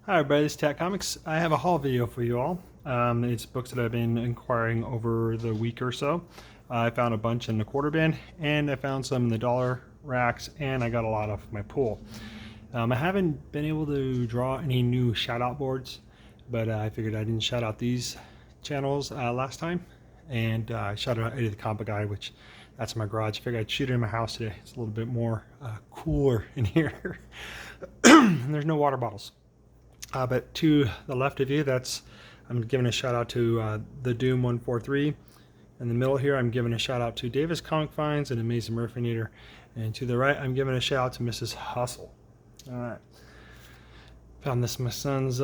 Hi everybody, this is Tat Comics. I have a haul video for you all. It's books that I've been inquiring over the week or so. I found a bunch in the quarter bin, and I found some in the dollar racks, and I got a lot off my pool. I haven't been able to draw any new shout out boards, but I figured I didn't shout out these channels last time, and I shouted out Eddie the Comic Guy, which that's in my garage. I figured I'd shoot it in my house today. It's a little bit more cooler in here. And there's no water bottles. But to the left of you, I'm giving a shout out to the Doom 143. In the middle here, I'm giving a shout out to Davis Comic Finds and Amazing Murphinator. And to the right, I'm giving a shout out to Mrs. Hustle. All right. Found this in my son's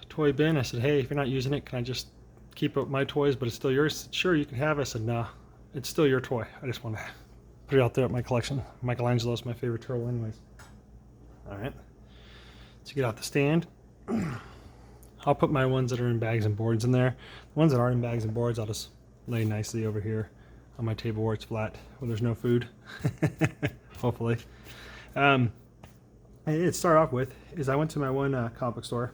toy bin. I said, hey, if you're not using it, can I just keep up my toys, but it's still yours? Sure, you can have it. I said, nah, it's still your toy. I just want to put it out there at my collection. Michelangelo's my favorite turtle anyways. All right. So get out the stand. I'll put my ones that are in bags and boards in there. The ones that aren't in bags and boards, I'll just lay nicely over here on my table where it's flat, where there's no food. Hopefully. It started off with is I went to my one comic book store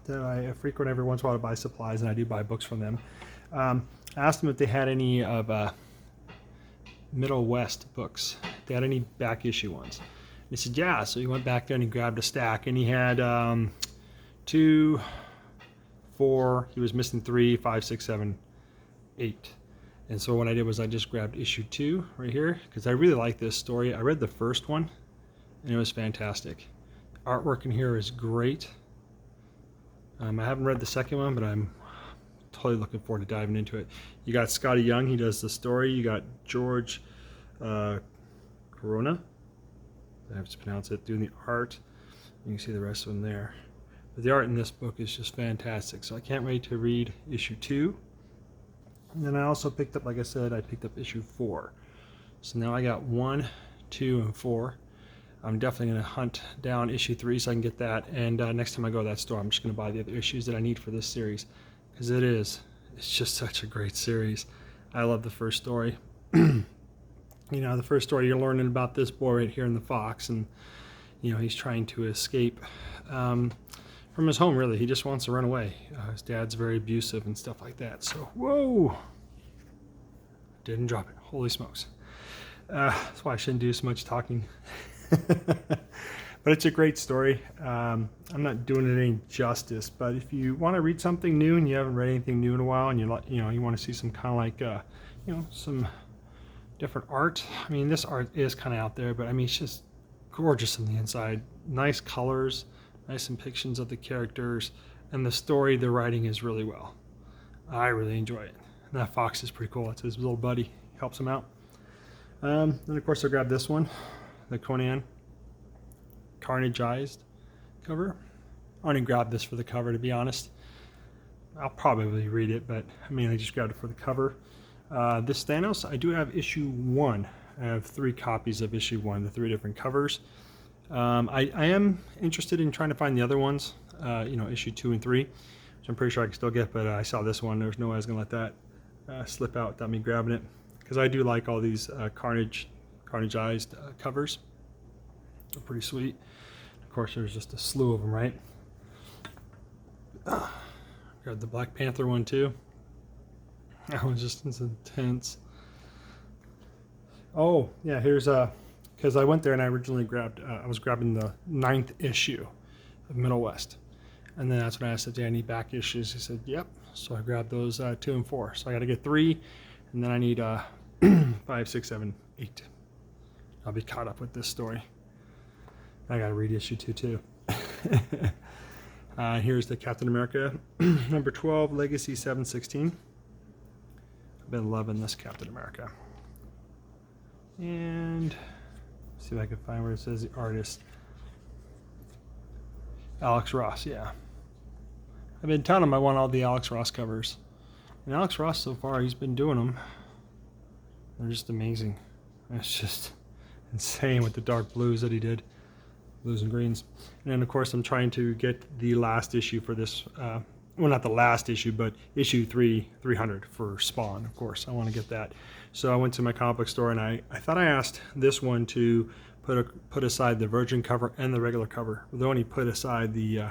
that I frequent every once in a while to buy supplies, and I do buy books from them. I asked them if they had any of Middle West books. If they had any back issue ones. He said, yeah. So he went back there and he grabbed a stack, and he had 2, 4, he was missing 3, 5, 6, 7, 8. And so what I did was I just grabbed issue 2 right here because I really like this story. I read the first one and it was fantastic. Artwork in here is great. I haven't read the second one, but I'm totally looking forward to diving into it. You got Scotty Young, he does the story. You got George Corona, I have to pronounce it, doing the art. You can see the rest of them there. But the art in this book is just fantastic. So I can't wait to read issue 2. And then I also picked up, like I said, I picked up issue 4. So now I got 1, 2, and 4. I'm definitely going to hunt down issue 3 so I can get that. And next time I go to that store, I'm just going to buy the other issues that I need for this series. Because it's just such a great series. I love the first story. You know, the first story, you're learning about this boy right here in the Fox, and you know he's trying to escape from his home. Really, he just wants to run away. His dad's very abusive and stuff like that. So, whoa! Didn't drop it. Holy smokes! That's why I shouldn't do so much talking. But it's a great story. I'm not doing it any justice, but if you want to read something new and you haven't read anything new in a while, and you want to see some kind of like some different art. I mean, this art is kind of out there, but I mean, it's just gorgeous on the inside. Nice colors, nice depictions of the characters, and the story, the writing is really well. I really enjoy it. And that fox is pretty cool. It's his little buddy. He helps him out. And of course, I grabbed this one, the Conan Carnageized cover. I only grabbed this for the cover, to be honest. I'll probably read it, but I mean, I just grabbed it for the cover. This Thanos, I do have issue 1. I have 3 copies of issue 1, the 3 different covers. I am interested in trying to find the other ones, issue 2 and 3, which I'm pretty sure I can still get, but I saw this one. There's no way I was going to let that slip out without me grabbing it, because I do like all these Carnageized covers. They're pretty sweet. Of course, there's just a slew of them, right? Got the Black Panther one too. That was just as intense. Oh, yeah, here's because I went there and I originally I was grabbing the 9th issue of Middle West. And then that's when I asked if they had any back issues. He said, yep. So I grabbed those 2 and 4. So I got to get 3, and then I need 5, 6, 7, 8. I'll be caught up with this story. I got to read issue 2 too. Here's the Captain America number 12, Legacy 716. Been loving this Captain America. And see if I can find where it says the artist. Alex Ross, yeah. I've been telling him I want all the Alex Ross covers. And Alex Ross, so far, he's been doing them. They're just amazing. It's just insane with the dark blues that he did. Blues and greens. And then, of course, I'm trying to get the last issue for this well, not the last issue, but issue 300 for Spawn, of course. I want to get that. So I went to my comic book store, and I thought I asked this one to put aside the Virgin cover and the regular cover. They only put aside the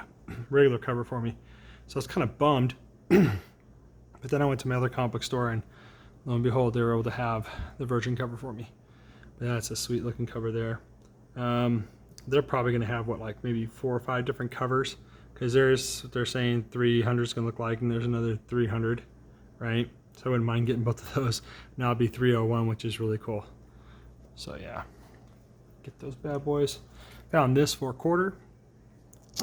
regular cover for me. So I was kind of bummed. But then I went to my other comic book store, and lo and behold, they were able to have the Virgin cover for me. But that's a sweet looking cover there. They're probably going to have, what, like maybe 4 or 5 different covers, because they're saying 300 is going to look like, and there's another 300, right? So I wouldn't mind getting both of those. Now it'll be 301, which is really cool. So yeah, get those bad boys. Found this for $1.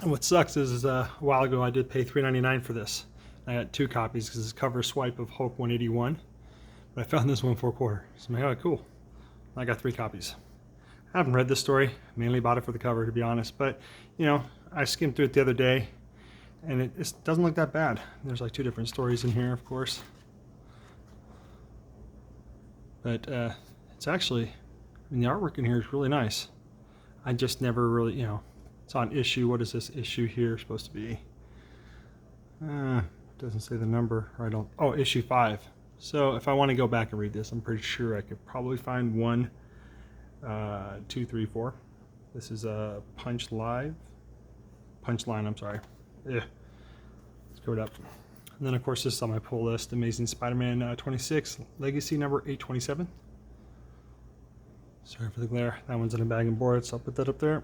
And what sucks is a while ago I did pay $3.99 for this. I got 2 copies because it's cover swipe of Hulk 181. But I found this one for $1. So I'm like, oh, cool. I got 3 copies. I haven't read this story. Mainly bought it for the cover, to be honest. But, you know, I skimmed through it the other day, and it doesn't look that bad. There's like 2 different stories in here, of course. But it's actually, I mean, the artwork in here is really nice. I just never really, you know, it's on issue. What is this issue here supposed to be? Doesn't say the number, or I don't. Oh, issue 5. So if I want to go back and read this, I'm pretty sure I could probably find 1, 2, 3, 4. This is a Punchline, I'm sorry. Yeah. Let's go it up. And then, of course, this is on my pull list, Amazing Spider-Man 26, Legacy number 827. Sorry for the glare. That one's in a bag and board, so I'll put that up there.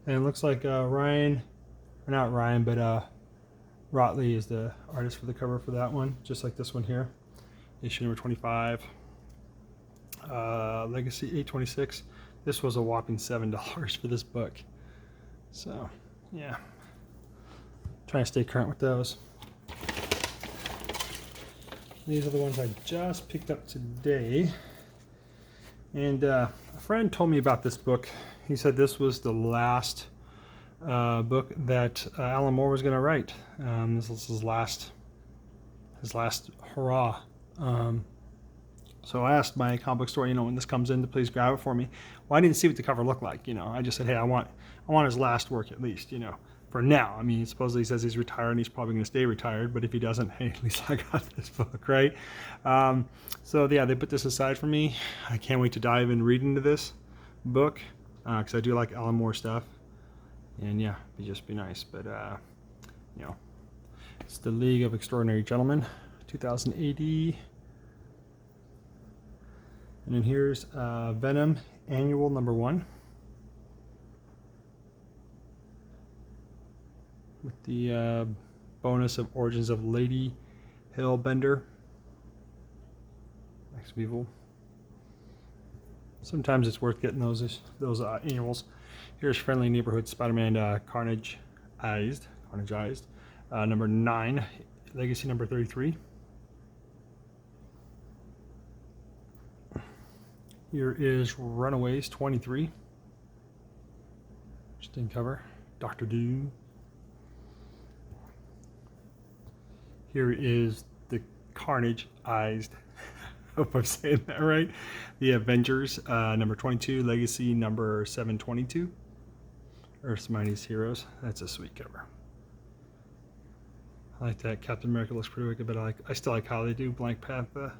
And it looks like Ryan, or not Ryan, but Rotley is the artist for the cover for that one, just like this one here. Issue number 25. Legacy 826. This was a whopping $7 for this book. So, yeah. Trying to stay current with those. These are the ones I just picked up today. And a friend told me about this book. He said this was the last book that Alan Moore was going to write. This was his last hurrah. So I asked my comic book store, you know, when this comes in, to please grab it for me. Well, I didn't see what the cover looked like, you know. I just said, hey, I want his last work at least, you know, for now. I mean, supposedly he says he's retired and he's probably going to stay retired, but if he doesn't, hey, at least I got this book, right? So yeah, they put this aside for me. I can't wait to dive and read into this book because I do like Alan Moore stuff. And yeah, it'd just be nice. But, you know, it's the League of Extraordinary Gentlemen, 2080. And then here's Venom Annual number 1. With the bonus of Origins of Lady Hellbender. Ex Weevil. Sometimes it's worth getting those annuals. Here's Friendly Neighborhood Spider-Man Carnageized, number 9, Legacy number 33. Here is Runaways 23. Interesting cover. Dr. Doom. Here is the Carnageized. Hope I'm saying that right. The Avengers, number 22, Legacy number 722. Earth's Mightiest Heroes. That's a sweet cover. I like that. Captain America looks pretty wicked, but I still like how they do Black Panther.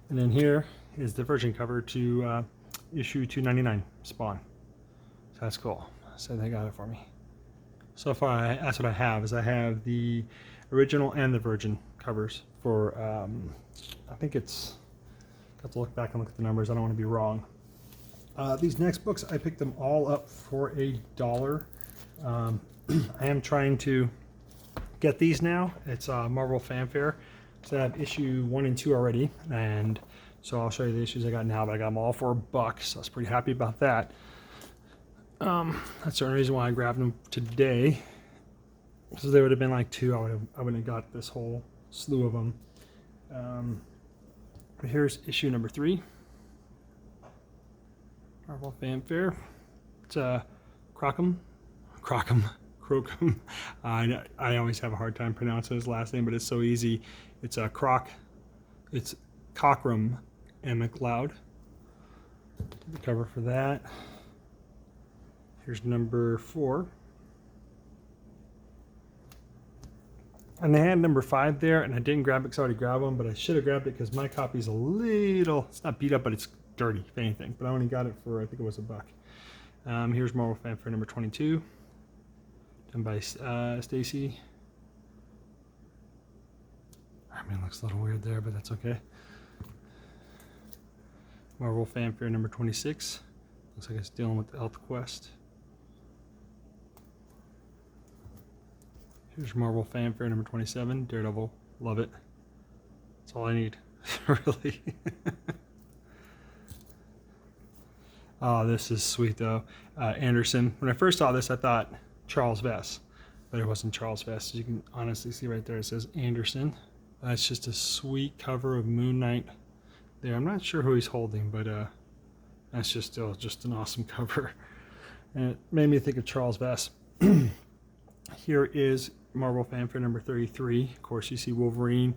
And then here is the Virgin cover to issue 299, Spawn. So that's cool. So they got it for me. So far, that's what I have. Is I have the original and the Virgin covers for. I think it's. Got to look back and look at the numbers. I don't want to be wrong. These next books, I picked them all up for $1. I am trying to get these now. It's Marvel Fanfare. So I have issue 1 and 2 already, and so I'll show you the issues I got now, but I got them all for $1, so I was pretty happy about that. That's the only reason why I grabbed them today. So they would have been like 2, I wouldn't have got this whole slew of them. But here's issue number 3. Marvel Fanfare. It's Crockham. I always have a hard time pronouncing his last name, but it's so easy. It's it's Cockrum and McLeod. The cover for that. Here's number 4. And they had number 5 there, and I didn't grab it because I already grabbed one, but I should have grabbed it because my copy is a little, it's not beat up, but it's dirty, if anything. But I only got it for, I think it was $1. Here's Marvel Fanfare number 22, done by Stacy. I mean, it looks a little weird there, but that's okay. Marvel Fanfare number 26. Looks like it's dealing with the Health Quest. Here's Marvel Fanfare number 27, Daredevil. Love it. That's all I need, really. Oh, this is sweet though. Anderson. When I first saw this, I thought Charles Vess, but it wasn't Charles Vess. As you can honestly see right there, it says Anderson. That's just a sweet cover of Moon Knight there. I'm not sure who he's holding, but that's just still just an awesome cover. And it made me think of Charles Vess. Here is Marvel Fanfare number 33. Of course, you see Wolverine.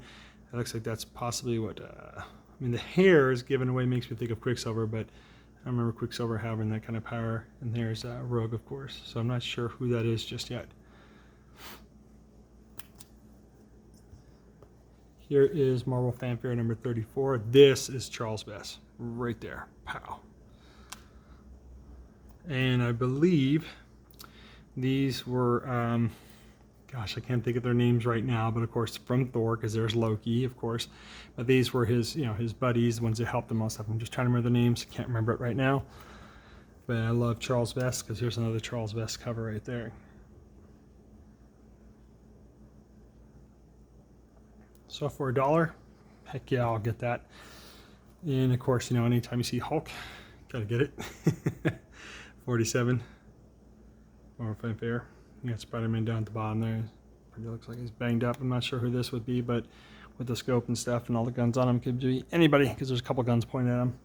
It looks like that's possibly what... I mean, the hair is given away, makes me think of Quicksilver, but I remember Quicksilver having that kind of power. And there's Rogue, of course. So I'm not sure who that is just yet. Here is Marvel Fanfare number 34. This is Charles Vess, right there. Pow. And I believe these were, gosh, I can't think of their names right now, but of course from Thor, because there's Loki, of course. But these were his, his buddies, the ones that helped him most of them. I'm just trying to remember the names. Can't remember it right now. But I love Charles Vess, because here's another Charles Vess cover right there. So for $1, heck yeah, I'll get that. And of course, anytime you see Hulk, gotta get it. 47. Marvel Fanfare. You got Spider-Man down at the bottom there. Pretty looks like he's banged up. I'm not sure who this would be, but with the scope and stuff and all the guns on him, could be anybody, because there's a couple guns pointed at him.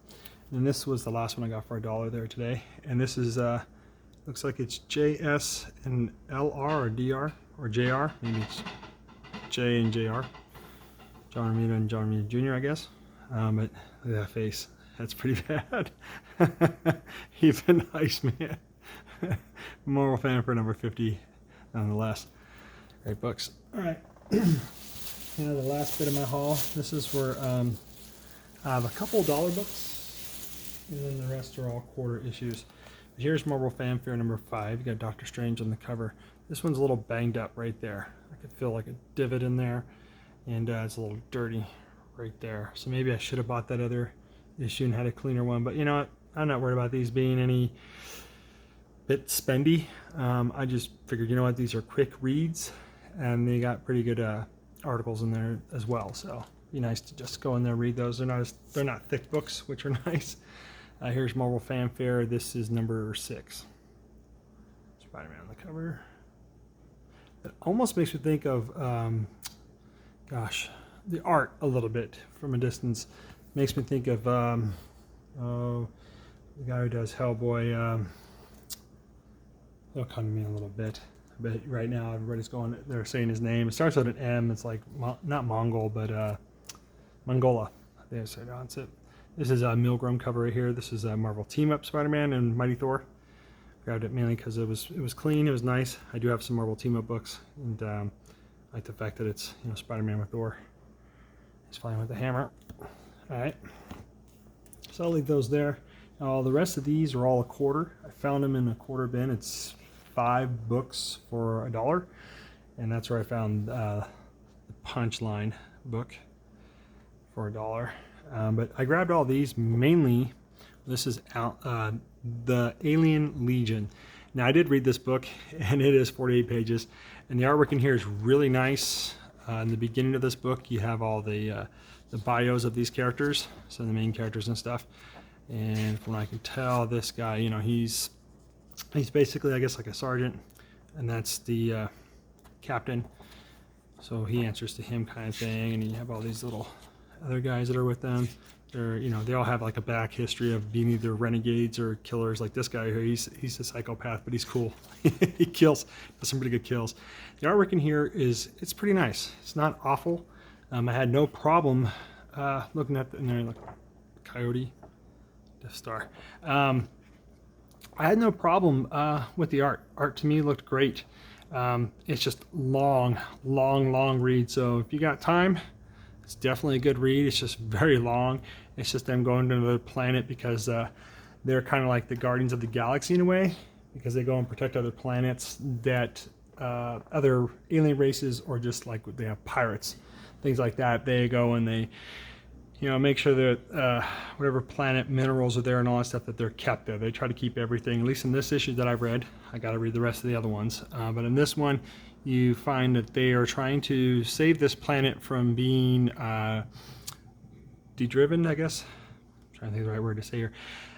And this was the last one I got for $1 there today. And this is looks like it's JS and LR or DR or JR. Maybe it's J and JR. John Romita and John Romita Jr., I guess. But look at that face. That's pretty bad. He's a nice man. Marvel Fanfare number 50, nonetheless. Great books. All right. Now the last bit of my haul. This is where I have a couple dollar books, and then the rest are all quarter issues. But here's Marvel Fanfare number 5. You got Doctor Strange on the cover. This one's a little banged up right there. I could feel like a divot in there. And it's a little dirty right there. So maybe I should have bought that other issue and had a cleaner one. But you know what? I'm not worried about these being any bit spendy. I just figured, you know what? These are quick reads. And they got pretty good articles in there as well. So it'd be nice to just go in there and read those. They're not thick books, which are nice. Here's Marvel Fanfare. This is number 6. Spider-Man on the cover. It almost makes me think of... gosh, the art a little bit from a distance makes me think of the guy who does Hellboy. He'll come to me in a little bit, but right now everybody's they're saying his name. It starts with an M. It's like not Mongol, but Mongola. I think I pronounce it. This is a Milgram cover right here. This is a Marvel Team Up Spider-Man and Mighty Thor. Grabbed it mainly because it was clean. It was nice. I do have some Marvel Team Up books, and I like the fact that it's Spider-Man with Thor. He's flying with the hammer. All right, so I'll leave those there. The rest of these are all a quarter. I found them in a quarter bin. It's 5 books for $1, and that's where I found the Punchline book for $1. But I grabbed all these mainly. This is the Alien Legion. Now I did read this book, and it is 48 pages, and the artwork in here is really nice. In the beginning of this book, you have all the bios of these characters, so the main characters and stuff. And from what I can tell, this guy, he's basically, I guess, like a sergeant, and that's the captain. So he answers to him, kind of thing. And you have all these little other guys that are with them. They're, they all have like a back history of being either renegades or killers. Like this guy here, he's a psychopath, but he's cool. He does some pretty good kills. The artwork in here it's pretty nice. It's not awful. I had no problem looking at in there, like Coyote, Death Star. I had no problem with the art. Art to me looked great. It's just long read. So if you got time, it's definitely a good read. It's just very long. It's just them going to another planet because They're kind of like the guardians of the galaxy in a way, because they go and protect other planets that other alien races, or just like they have pirates, things like that. They go and they, you know, make sure that whatever planet minerals are there and all that stuff, that they're kept there. They try to keep everything, at least in this issue that I've read. I got to read the rest of the other ones. But in this one, you find that they are trying to save this planet from being de-driven, I guess. I'm trying to think of the right word to say here.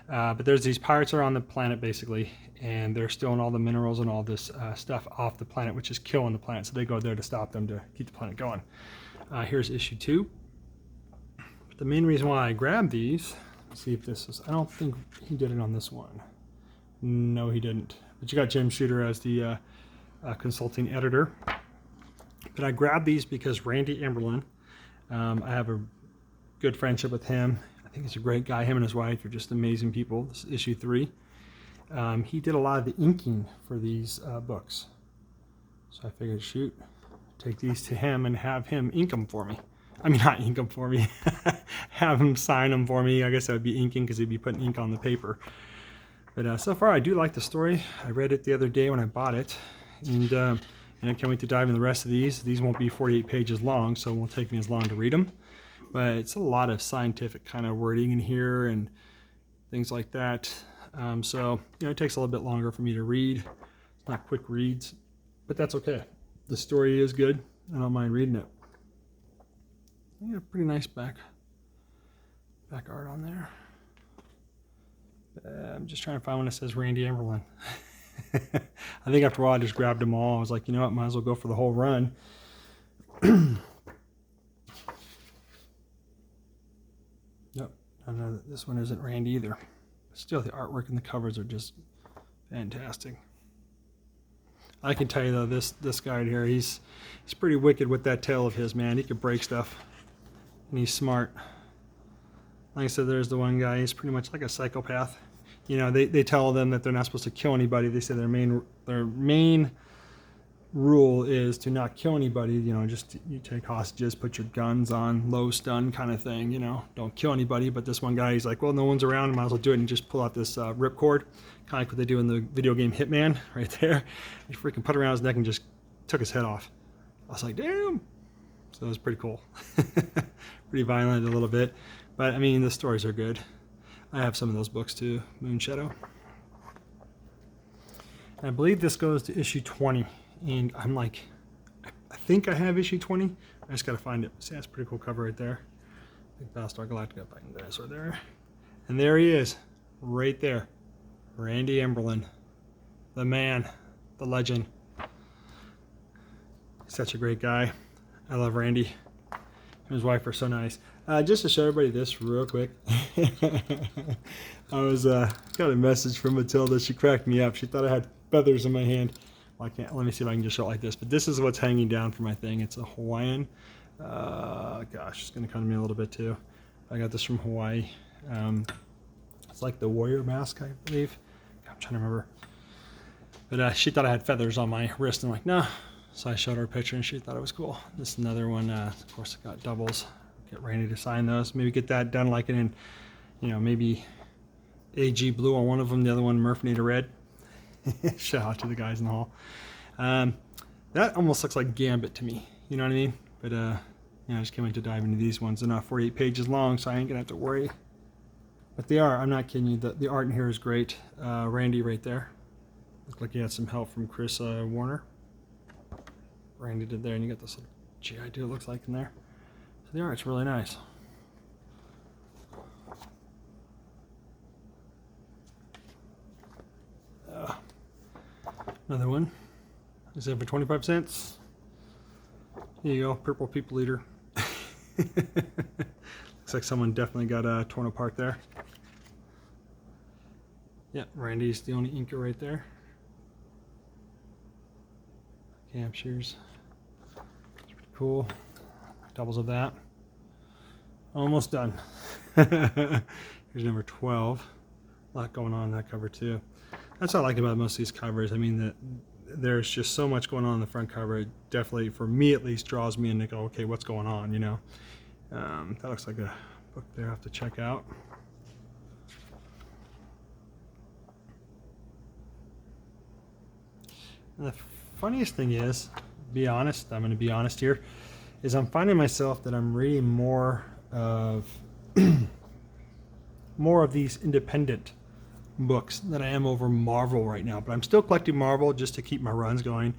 But there's these pirates that are on the planet basically, and they're stealing all the minerals and all this stuff off the planet, which is killing the planet. So they go there to stop them, to keep the planet going. Here's issue 2. But the main reason why I grabbed these, let's see if this is, I don't think he did it on this one. No, he didn't. But you got Jim Shooter as the consulting editor. But I grabbed these because Randy Emberlin, I have a good friendship with him. I think he's a great guy. Him and his wife are just amazing people. This is issue 3. He did a lot of the inking for these books. So I figured, shoot, take these to him and have him ink them for me. I mean, not ink them for me. Have him sign them for me. I guess that would be inking, because he'd be putting ink on the paper. But so far, I do like the story. I read it the other day when I bought it. And I can't wait to dive into the rest of these. These won't be 48 pages long, so it won't take me as long to read them. But it's a lot of scientific kind of wording in here and things like that. So, you know, it takes a little bit longer for me to read. It's not quick reads, but that's okay. The story is good. I don't mind reading it. Yeah, pretty nice back art on there. I'm just trying to find one that says Randy Emberlin. I think after a while I just grabbed them all. I was like, you know what, might as well go for the whole run. Nope, I know that this one isn't Randy either. Still, the artwork and the covers are just fantastic. I can tell you though, this guy right here, he's pretty wicked with that tail of his, man. He could break stuff, and he's smart. Like I said, there's the one guy. He's pretty much like a psychopath. You know, they tell them that they're not supposed to kill anybody. They say their main rule is to not kill anybody. You know, just you take hostages, put your guns on low stun kind of thing. You know, don't kill anybody. But this one guy, he's like, well, no one's around, might as well do it, and just pull out this ripcord, kind of like what they do in the video game Hitman, right there. He freaking put it around his neck and just took his head off. I was like, damn. So it was pretty cool. Pretty violent a little bit. But, I mean, the stories are good. I have some of those books, too. Moon Shadow. And I believe this goes to issue 20. And I'm like, I think I have issue 20. I just got to find it. See, that's a pretty cool cover right there. Big Battlestar Galactica back in dinosaur there. And there he is. Right there. Randy Emberlin. The man. The legend. He's such a great guy. I love Randy. His wife are so nice. Just to show everybody this real quick. I was got a message from Matilda. She cracked me up. She thought I had feathers in my hand. Well, I can't. Let me see if I can just show it like this. But this is what's hanging down from my thing. It's a Hawaiian. Gosh, it's gonna come to me a little bit too. I got this from Hawaii. It's like the warrior mask, I believe. I'm trying to remember. But she thought I had feathers on my wrist. I'm like, no. So I showed her a picture and she thought it was cool. This is another one. Of course, I got doubles. Get Randy to sign those. Maybe get that done like in, you know, maybe AG blue on one of them, the other one Murphnita red. Shout out to the guys in the hall. That almost looks like Gambit to me. You know what I mean? But you know, I just can't wait to dive into these ones. They're not 48 pages long, so I ain't gonna have to worry. But they are. I'm not kidding you. The art in here is great. Randy right there. Looked like he had some help from Chris Warner. Randy did there, and you got this little GI Joe, it looks like, in there. So the art's really nice. Another one. Is that for 25 cents? Here you go, Purple People Eater. Looks like someone definitely got torn apart there. Yeah, Randy's the only inker right there. Captures. Cool. Doubles of that. Almost done. Here's number 12. A lot going on in that cover too. That's what I like about most of these covers. I mean, there's just so much going on in the front cover. It definitely, for me at least, draws me in to go, okay, what's going on, you know? That looks like a book there I have to check out. And the funniest thing is, be honest, I'm going to be honest here, is I'm finding myself that I'm reading more of more of these independent books than I am over Marvel right now. But I'm still collecting Marvel just to keep my runs going.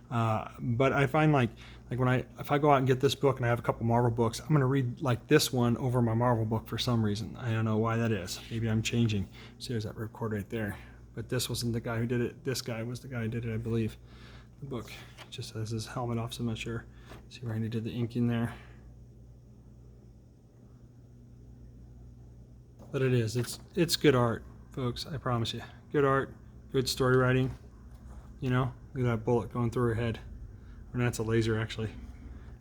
But I find like if I go out and get this book and I have a couple Marvel books, I'm gonna read like this one over my Marvel book for some reason. I don't know why that is. Maybe I'm changing. See, there's that ripcord right there. But this wasn't the guy who did it. This guy was the guy who did it, I believe. The book just has his helmet off, so I'm not sure. See, Randy did the inking there. But it is. It's good art, folks. I promise you. Good art, good story writing. You know, look at that bullet going through her head. Or that's a laser, actually.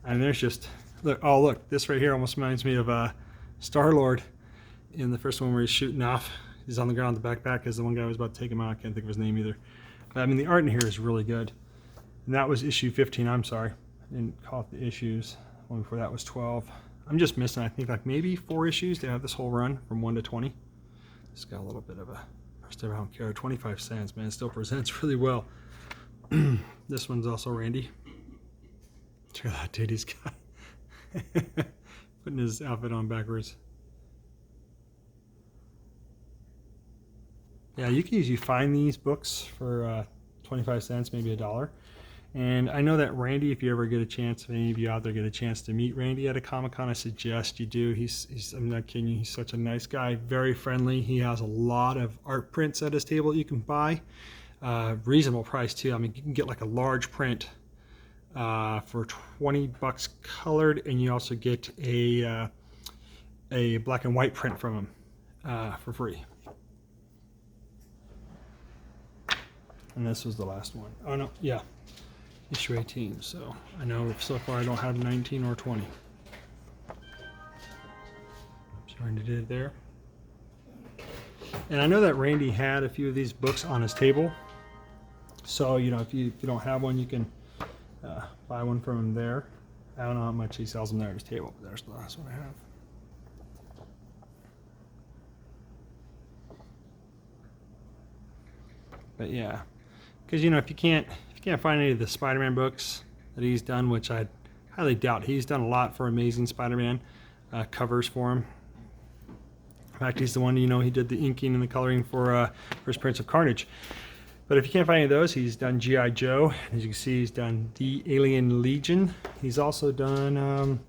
And there's just look. Oh, look. This right here almost reminds me of Star-Lord in the first one where he's shooting off. He's on the ground. The backpack is the one guy who was about to take him out. I can't think of his name either. But I mean, the art in here is really good. And that was issue 15. I'm sorry, I didn't call it the issues. One before that was 12. I'm just missing, I think, like maybe 4 issues to have this whole run from 1 to 20. It's got a little bit of a, I don't care, 25 cents, man. It still presents really well. This one's also Randy. Check out that dude, he's got putting his outfit on backwards. Yeah, you can usually find these books for 25 cents, maybe $1. And I know that Randy, if you ever get a chance, if any of you out there get a chance to meet Randy at a Comic-Con, I suggest you do. He's I'm not kidding you, he's such a nice guy, very friendly. He has a lot of art prints at his table that you can buy. Reasonable price too. I mean, you can get like a large print for $20 colored, and you also get a black and white print from him for free. And this was the last one. Oh no, yeah. Issue 18, so I know so far I don't have 19 or 20. So Randy did it there. And I know that Randy had a few of these books on his table. So, you know, if you don't have one, you can buy one from him there. I don't know how much he sells them there at his table, but there's the last one I have. But yeah, because, you know, if you can't find any of the Spider-Man books that he's done, which I highly doubt. He's done a lot for Amazing Spider-Man covers for him. In fact, he's the one, you know, he did the inking and the coloring for his Prince of Carnage. But if you can't find any of those, he's done G.I. Joe. As you can see, he's done The Alien Legion. He's also done,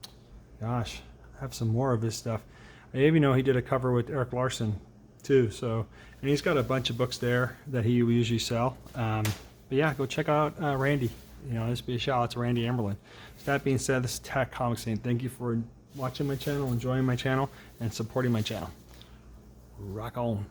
gosh, I have some more of his stuff. I even know he did a cover with Eric Larson too. So, and he's got a bunch of books there that he will usually sell. But yeah, go check out Randy. You know, this would be a shout out to Randy Amberlin. So that being said, this is Tack Comics, and thank you for watching my channel, enjoying my channel, and supporting my channel. Rock on.